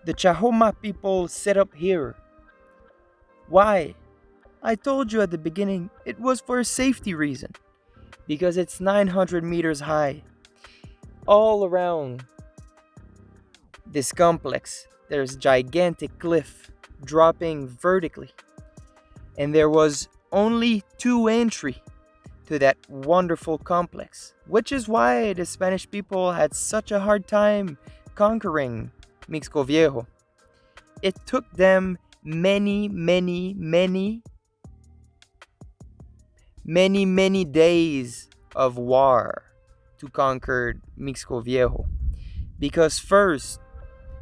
The Chahoma people set up here. Why? I told you at the beginning it was for a safety reason. Because it's 900 meters high. All around this complex, there's gigantic cliff dropping vertically. And there was only two entry to that wonderful complex, which is why the Spanish people had such a hard time conquering Mixco Viejo. It took them many days of war to conquer Mixco Viejo. Because first,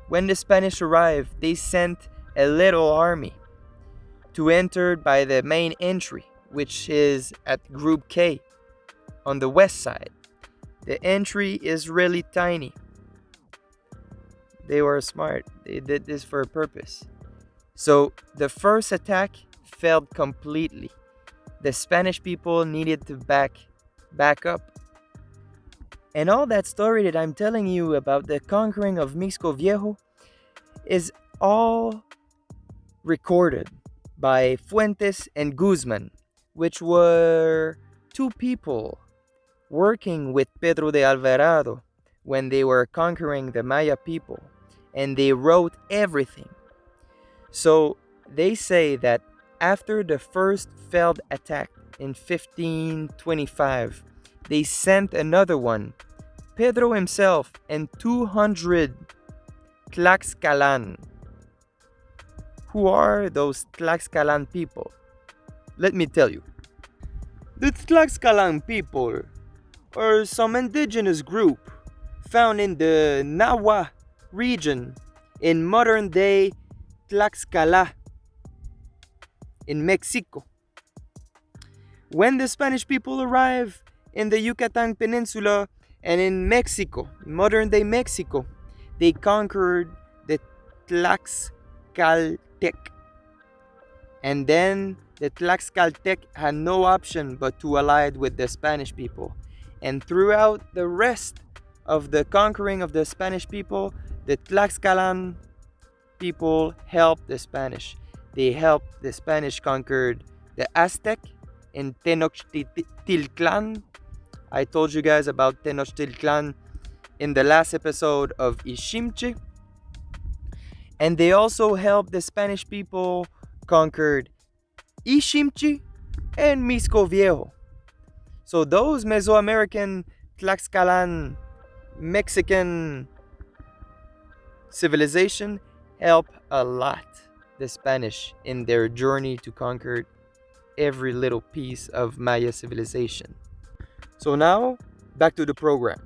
when the Spanish arrived, they sent a little army to enter by the main entry, which is at Group K on the west side. The entry is really tiny. They were smart. They did this for a purpose. So the first attack failed completely. The Spanish people needed to back up. And all that story that I'm telling you about the conquering of Mixco Viejo is all recorded by Fuentes and Guzman, which were two people working with Pedro de Alvarado when they were conquering the Maya people, and they wrote everything. So they say that after the first failed attack in 1525, they sent another one. Pedro himself and 200 Tlaxcalan. Who are those Tlaxcalan people? Let me tell you. The Tlaxcalan people are some indigenous group found in the Nahua region in modern day Tlaxcala in Mexico. When the Spanish people arrived in the Yucatan Peninsula and in Mexico, modern day Mexico, they conquered the Tlaxcaltec. And then the Tlaxcaltec had no option but to ally with the Spanish people. And throughout the rest of the conquering of the Spanish people, the Tlaxcalan people helped the Spanish. They helped the Spanish conquered the Aztec in Tenochtitlan. I told you guys about Tenochtitlan in the last episode of Ishimchi. And they also helped the Spanish people conquered Ishimchi and Mixco Viejo. So those Mesoamerican Tlaxcalan Mexican civilization helped a lot the Spanish in their journey to conquer every little piece of Maya civilization. So now, back to the program.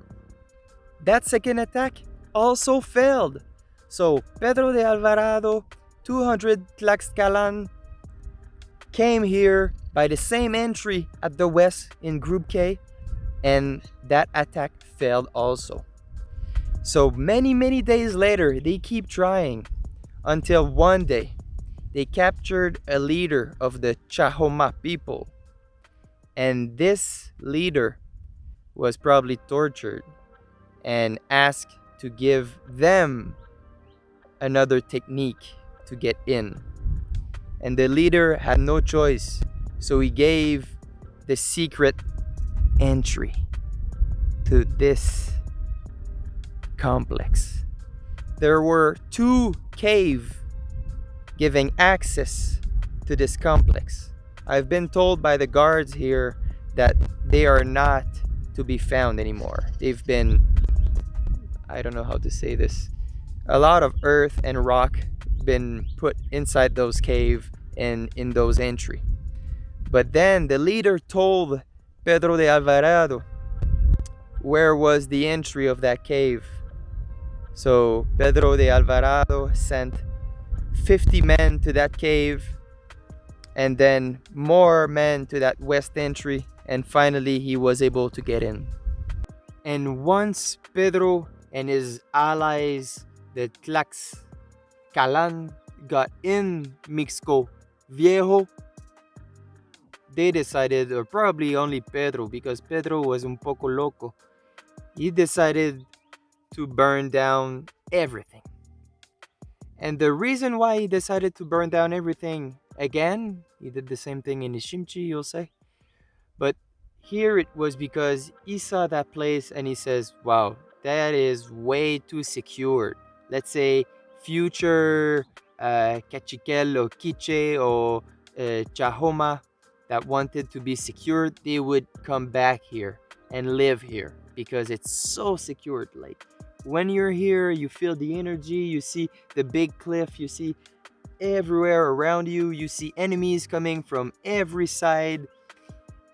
That second attack also failed. So Pedro de Alvarado, 200 Tlaxcalan, came here by the same entry at the west in Group K, and that attack failed also. So many days later, they keep trying until one day they captured a leader of the Chahoma people, and this leader was probably tortured and asked to give them another technique to get in. And the leader had no choice, so he gave the secret entry to this complex. There were two caves giving access to this complex. I've been told by the guards here that they are not to be found anymore. They've been, I don't know how to say this, a lot of earth and rock been put inside those caves and in those entry. But then the leader told Pedro de Alvarado where was the entry of that cave. So Pedro de Alvarado sent 50 men to that cave, and then more men to that west entry, and finally he was able to get in. And once Pedro and his allies, the Tlaxcalan, got in Mixco Viejo, they decided, or probably only Pedro, because Pedro was un poco loco, he decided to burn down everything. And the reason why he decided to burn down everything again, he did the same thing in Ishimchi, you'll say. But here it was because he saw that place and he says, wow, that is way too secured. Let's say future Cachiquel or Quiche or Chahoma that wanted to be secured, they would come back here and live here because it's so secured. Like when you're here, you feel the energy, you see the big cliff, you see everywhere around you, you see enemies coming from every side,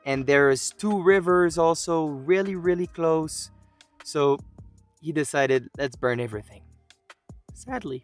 and there's two rivers also really, really close. So he decided, let's burn everything. Sadly.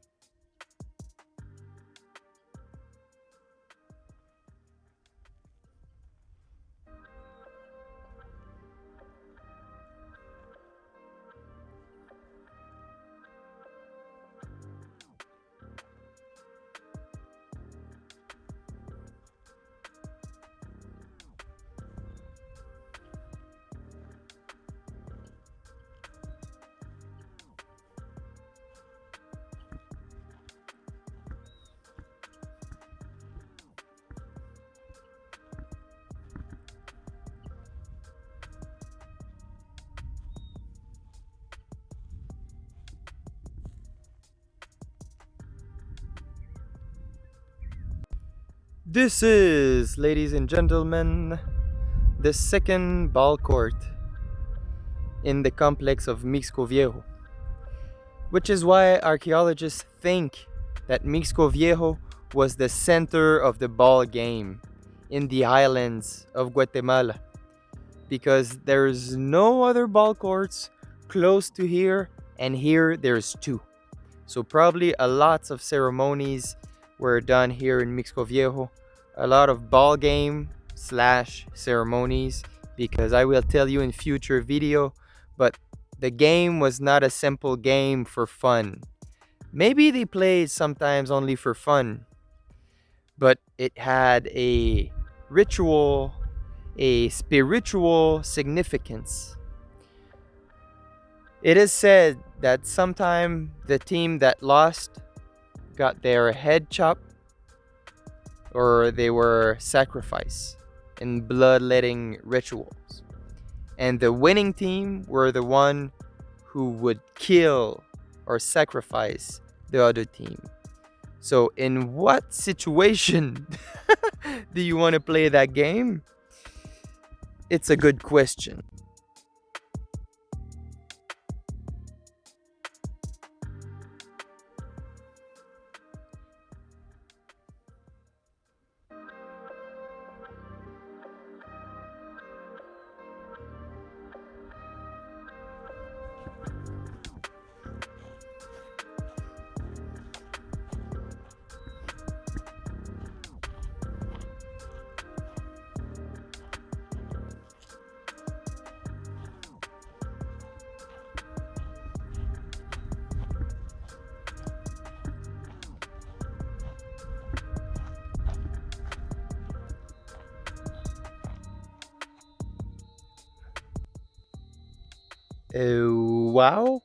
This is, ladies and gentlemen, the second ball court in the complex of Mixco Viejo, which is why archaeologists think that Mixco Viejo was the center of the ball game in the islands of Guatemala, because there's no other ball courts close to here, and here there's two. So probably a lots of ceremonies were done here in Mixco Viejo, a lot of ball game slash ceremonies, because I will tell you in future video, but the game was not a simple game for fun. Maybe they played sometimes only for fun, but it had a ritual, a spiritual significance. It is said that sometime the team that lost got their head chopped or they were sacrificed in bloodletting rituals. And the winning team were the one who would kill or sacrifice the other team. So in what situation do you want to play that game? It's a good question. Wow?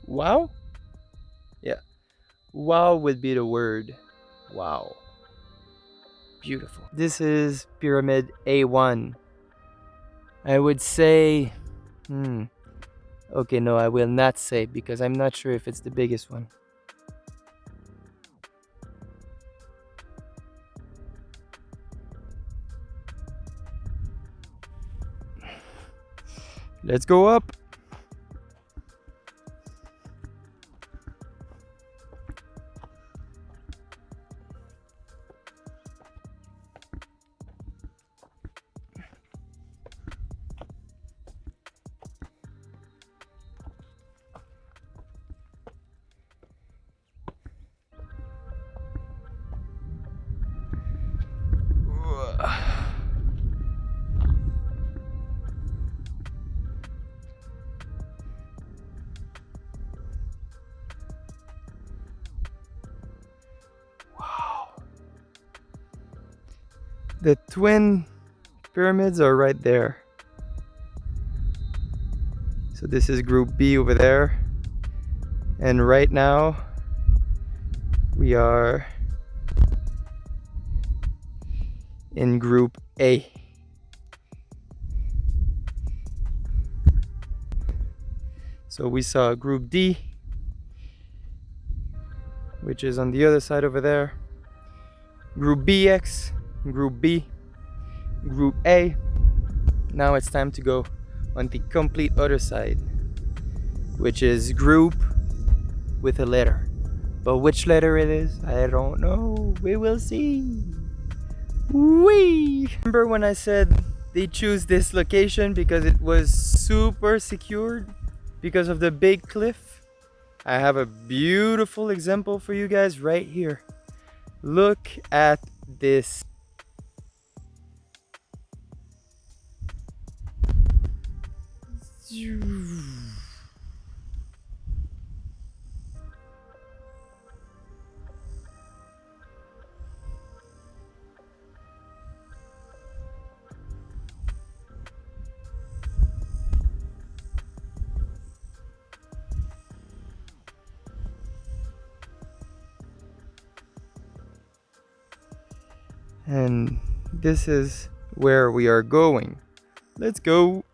Wow? Yeah. Wow would be the word. Wow. Beautiful. This is Pyramid A1. I would say. Okay, no, I will not say because I'm not sure if it's the biggest one. Let's go up. The twin pyramids are right there. So this is group B over there. And right now we are in Group A. So we saw Group D, which is on the other side over there. Group BX, Group B, Group A. Now it's time to go on the complete other side, which is group with a letter. But which letter it is, I don't know. We will see. Wee! Remember when I said they choose this location because it was super secured because of the big cliff? I have a beautiful example for you guys right here. Look at this. And this is where we are going. Let's go.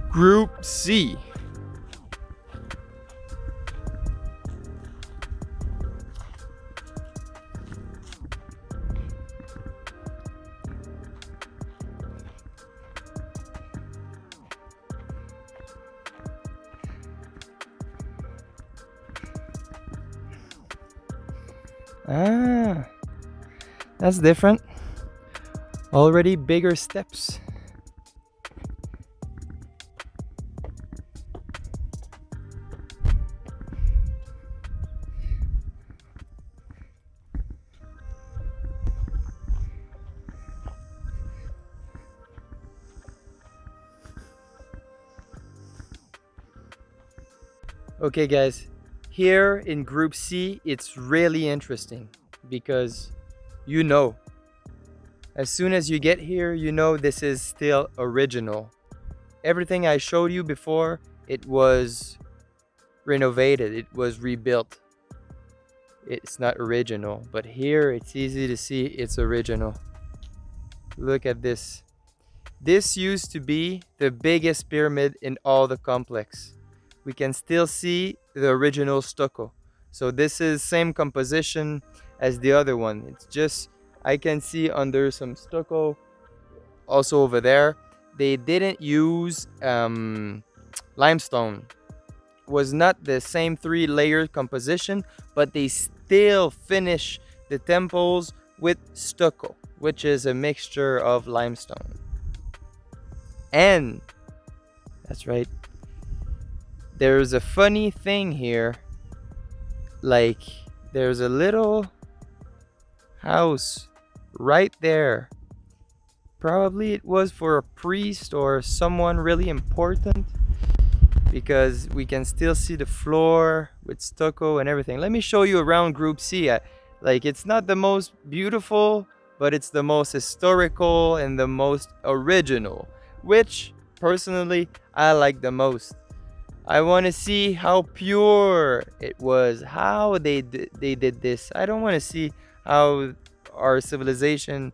Group C. Ah, that's different. Already bigger steps. Okay guys, here in Group C, it's really interesting because as soon as you get here, this is still original. Everything I showed you before, it was renovated, it was rebuilt. It's not original, but here it's easy to see it's original. Look at this. This used to be the biggest pyramid in all the complex. We can still see the original stucco. So this is same composition as the other one. It's just, I can see under some stucco also over there. They didn't use limestone. Was not the same 3-layered composition, but they still finish the temples with stucco, which is a mixture of limestone. And that's right, there's a funny thing here. Like, there's a little house right there. Probably it was for a priest or someone really important, because we can still see the floor with stucco and everything. Let me show you around Group C. Like, it's not the most beautiful, but it's the most historical and the most original, which personally I like the most. I want to see how pure it was, how they did this. I don't want to see how our civilization,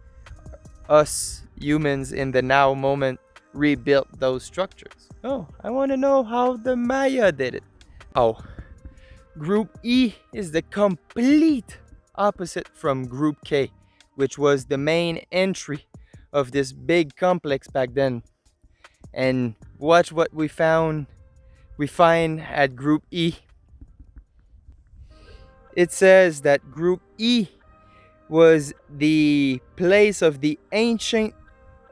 us humans in the now moment, rebuilt those structures. Oh, I want to know how the Maya did it. Oh, Group E is the complete opposite from Group K, which was the main entry of this big complex back then. And watch what we find at Group E. It says that Group E was the place of the ancient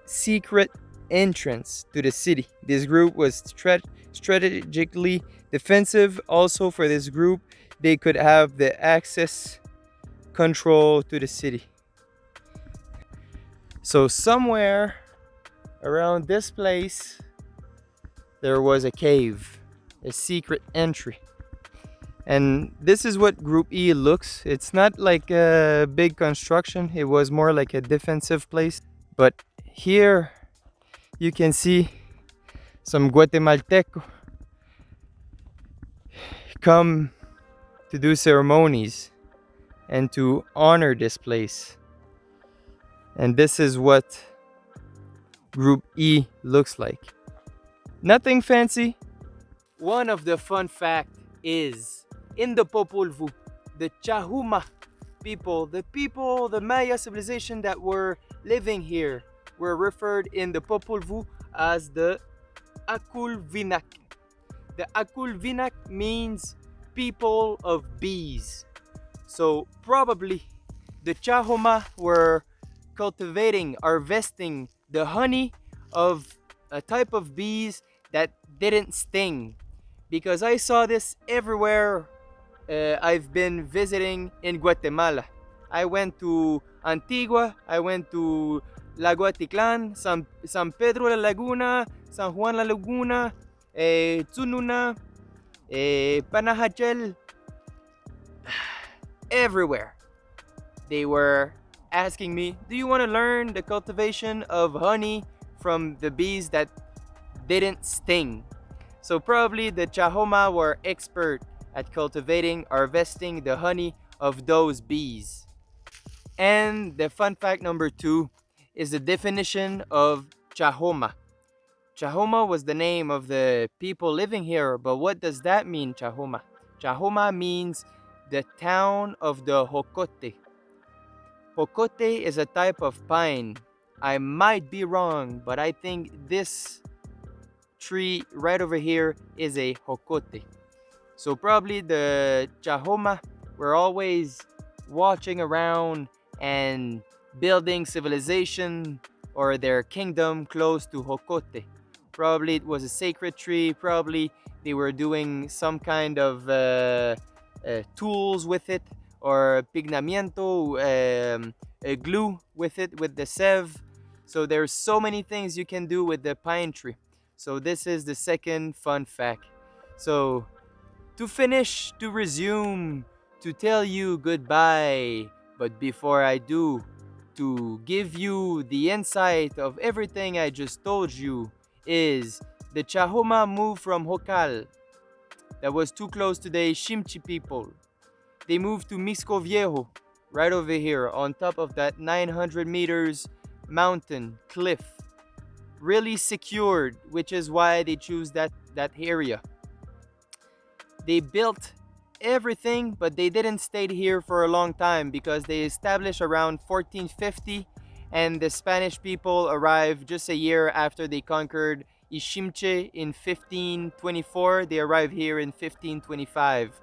secret entrance to the city. This group was strategically defensive. Also, for this group, they could have the access control to the city. So somewhere around this place, there was a cave, a secret entry. And this is what Group E looks. It's not like a big construction, it was more like a defensive place. But here you can see some Guatemalteco come to do ceremonies and to honor this place. And this is what Group E looks like. Nothing fancy. One of the fun fact is in the Popol Vuh, the Chahuma people, the Maya civilization that were living here, were referred in the Popol Vuh as the Akulvinak. The Akulvinak means people of bees. So probably the Chahuma were cultivating, harvesting the honey of a type of bees that didn't sting. Because I saw this everywhere I've been visiting in Guatemala. I went to Antigua, I went to Lago Aticlan, San Pedro la Laguna, San Juan la Laguna, Tsununa, Panajachel, everywhere. They were asking me, do you want to learn the cultivation of honey from the bees that didn't sting? So probably the Chahoma were expert at cultivating, harvesting the honey of those bees. And the fun fact number 2 is the definition of Chahoma. Chahoma was the name of the people living here, but what does that mean, Chahoma? Chahoma means the town of the Jocote. Jocote is a type of pine. I might be wrong, but I think this tree right over here is a Jocote. So probably the Chahoma were always watching around and building civilization or their kingdom close to Jocote. Probably it was a sacred tree. Probably they were doing some kind of tools with it, or pignamiento, glue with it, with the sev. So there's so many things you can do with the pine tree. So this is the second fun fact. So to finish, to resume, to tell you goodbye. But before I do, to give you the insight of everything I just told you, is the Chahoma moved from Hocal, that was too close to the Shimchi people. They moved to Mixco Viejo, right over here, on top of that 900 meters mountain cliff. Really secured, which is why they choose that area. They built everything, but they didn't stay here for a long time because they established around 1450, and the Spanish people arrived just a year after they conquered Ishimche in 1524. They arrived here in 1525.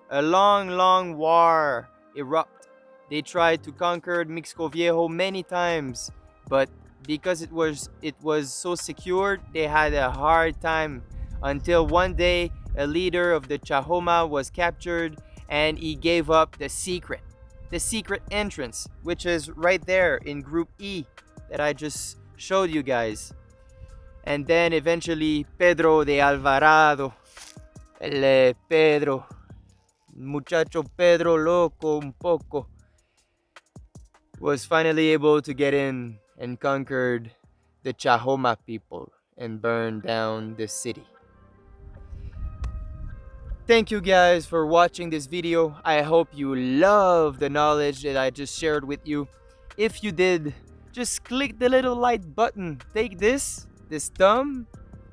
A long war erupted. They tried to conquer Mixco Viejo many times, but because it was so secured, they had a hard time until one day a leader of the Chahoma was captured and he gave up the secret entrance, which is right there in Group E that I just showed you guys. And then eventually Pedro de Alvarado, el Pedro, muchacho Pedro loco un poco, was finally able to get in and conquered the Chahoma people and burned down the city. Thank you guys for watching this video. I hope you love the knowledge that I just shared with you. If you did, just click the little like button. Take this thumb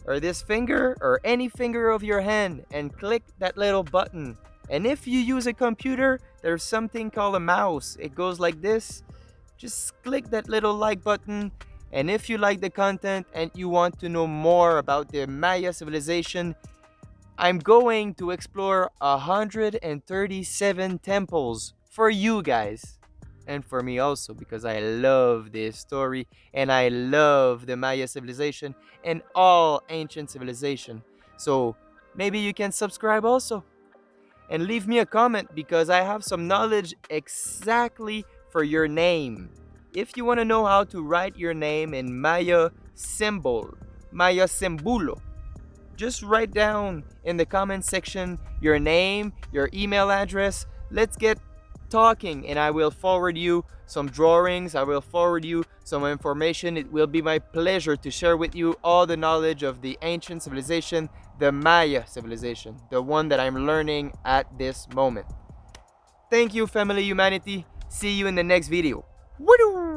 or this finger or any finger of your hand and click that little button. And if you use a computer, there's something called a mouse. It goes like this. Just click that little like button. And if you like the content and you want to know more about the Maya civilization, I'm going to explore 137 temples for you guys. And for me also, because I love this story and I love the Maya civilization and all ancient civilization. So maybe you can subscribe also. And leave me a comment because I have some knowledge exactly for your name. If you want to know how to write your name in Maya symbol, Maya Sembulo, just write down in the comment section your name, your email address. Let's get talking, and I will forward you some drawings. I will forward you some information. It will be my pleasure to share with you all the knowledge of the ancient civilization, the Maya civilization, the one that I'm learning at this moment. Thank you, family humanity. See you in the next video. Woo!